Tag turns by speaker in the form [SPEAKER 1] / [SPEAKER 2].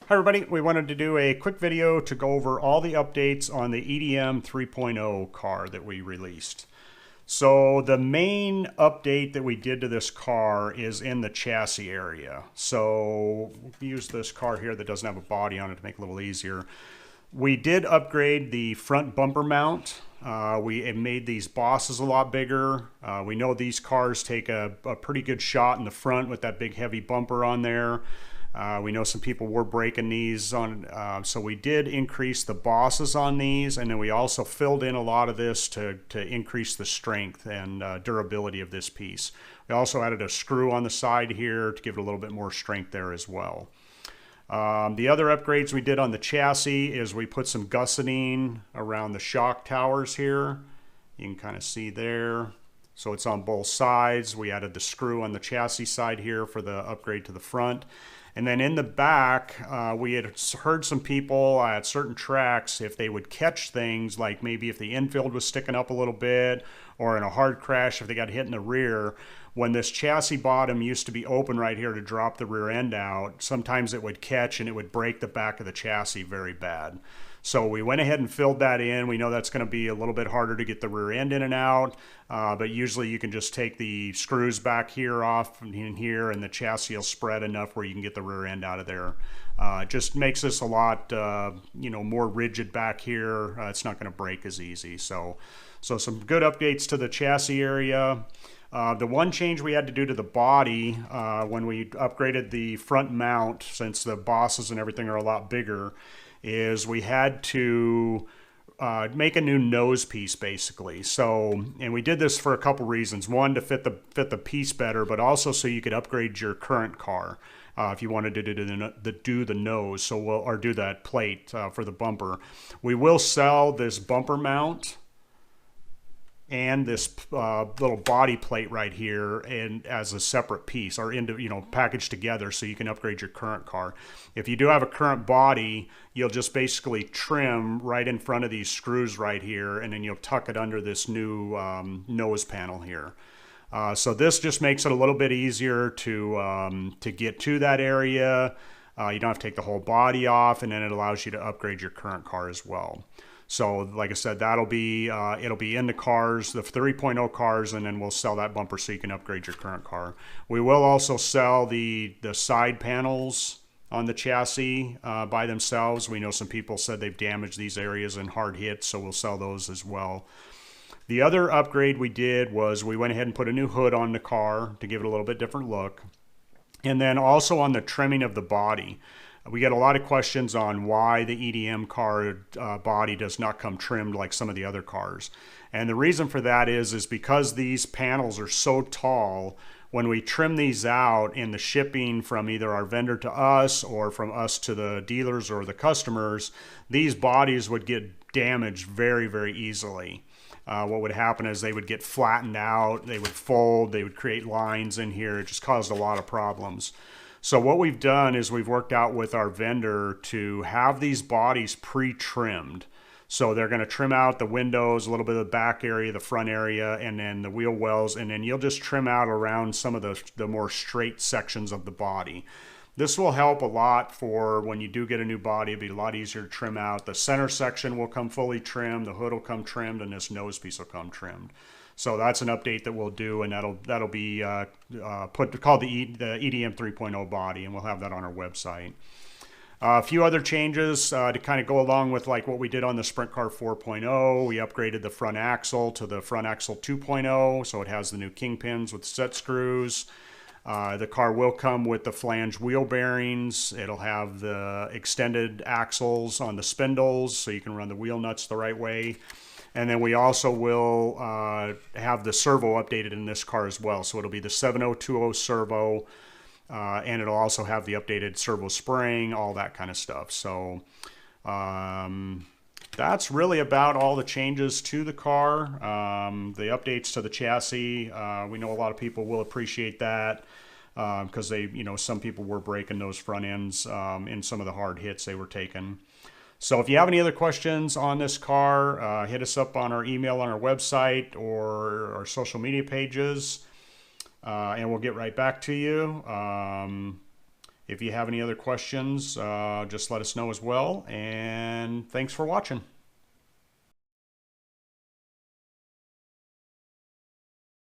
[SPEAKER 1] Hi everybody, we wanted to do a quick video to go over all the updates on the EDM 3.0 car that we released. So the main update that we did to this car is in the chassis area. So we use this car here that doesn't have a body on it to make it a little easier. We did upgrade the front bumper mount. We made these bosses a lot bigger. We know these cars take a pretty good shot in the front with that big heavy bumper on there. We know some people were breaking these on, so we did increase the bosses on these, and then we also filled in a lot of this to increase the strength and durability of this piece. We also added a screw on the side here to give it a little bit more strength there as well. The other upgrades we did on the chassis is we put some gusseting around the shock towers here. You can kind of see there. So it's on both sides. We added the screw on the chassis side here for the upgrade to the front. And then in the back, we had heard some people at certain tracks, if they would catch things, like maybe if the infield was sticking up a little bit, or in a hard crash if they got hit in the rear, when this chassis bottom used to be open right here to drop the rear end out, sometimes it would catch and it would break the back of the chassis very bad. So we went ahead and filled that in. We know that's going to be a little bit harder to get the rear end in and out, but usually you can just take the screws back here off in here and the chassis will spread enough where you can get the rear end out of there. It just makes this a lot more rigid back here. It's not going to break as easy. So some good updates to the chassis area. The one change we had to do to the body when we upgraded the front mount, since the bosses and everything are a lot bigger, is we had to make a new nose piece basically. So, and we did this for a couple reasons. One, to fit the piece better, but also so you could upgrade your current car if you wanted to do the nose. So or do that plate for the bumper. We will sell this bumper mount and this little body plate right here and as a separate piece, or packaged together, so you can upgrade your current car. If you do have a current body, you'll just basically trim right in front of these screws right here, and then you'll tuck it under this new nose panel here. So this just makes it a little bit easier to get to that area. You don't have to take the whole body off, and then it allows you to upgrade your current car as well. So like I said, that'll be it'll be in the cars, the 3.0 cars, and then we'll sell that bumper so you can upgrade your current car. We will also sell the side panels on the chassis by themselves. We know some people said they've damaged these areas in hard hits, so we'll sell those as well. The other upgrade we did was we went ahead and put a new hood on the car to give it a little bit different look. And then also on the trimming of the body. We get a lot of questions on why the EDM car body does not come trimmed like some of the other cars. And the reason for that is because these panels are so tall, when we trim these out in the shipping from either our vendor to us or from us to the dealers or the customers, these bodies would get damaged very, very easily. What would happen is they would get flattened out, they would fold, they would create lines in here. It just caused a lot of problems. So what we've done is we've worked out with our vendor to have these bodies pre-trimmed. So they're going to trim out the windows, a little bit of the back area, the front area, and then the wheel wells, and then you'll just trim out around some of the more straight sections of the body. This will help a lot for when you do get a new body. It'll be a lot easier to trim out. The center section will come fully trimmed, the hood will come trimmed, and this nose piece will come trimmed. So that's an update that we'll do, and that'll be called the EDM 3.0 body, and we'll have that on our website. A few other changes to kind of go along with like what we did on the Sprint Car 4.0. We upgraded the front axle to the front axle 2.0, so it has the new kingpins with set screws. The car will come with the flange wheel bearings. It'll have the extended axles on the spindles, so you can run the wheel nuts the right way. And then we also will have the servo updated in this car as well. So it'll be the 7020 servo, and it'll also have the updated servo spring, all that kind of stuff. So that's really about all the changes to the car. The updates to the chassis, we know a lot of people will appreciate that because some people were breaking those front ends in some of the hard hits they were taking. So if you have any other questions on this car, hit us up on our email on our website or our social media pages, and we'll get right back to you. If you have any other questions, just let us know as well. And thanks for watching.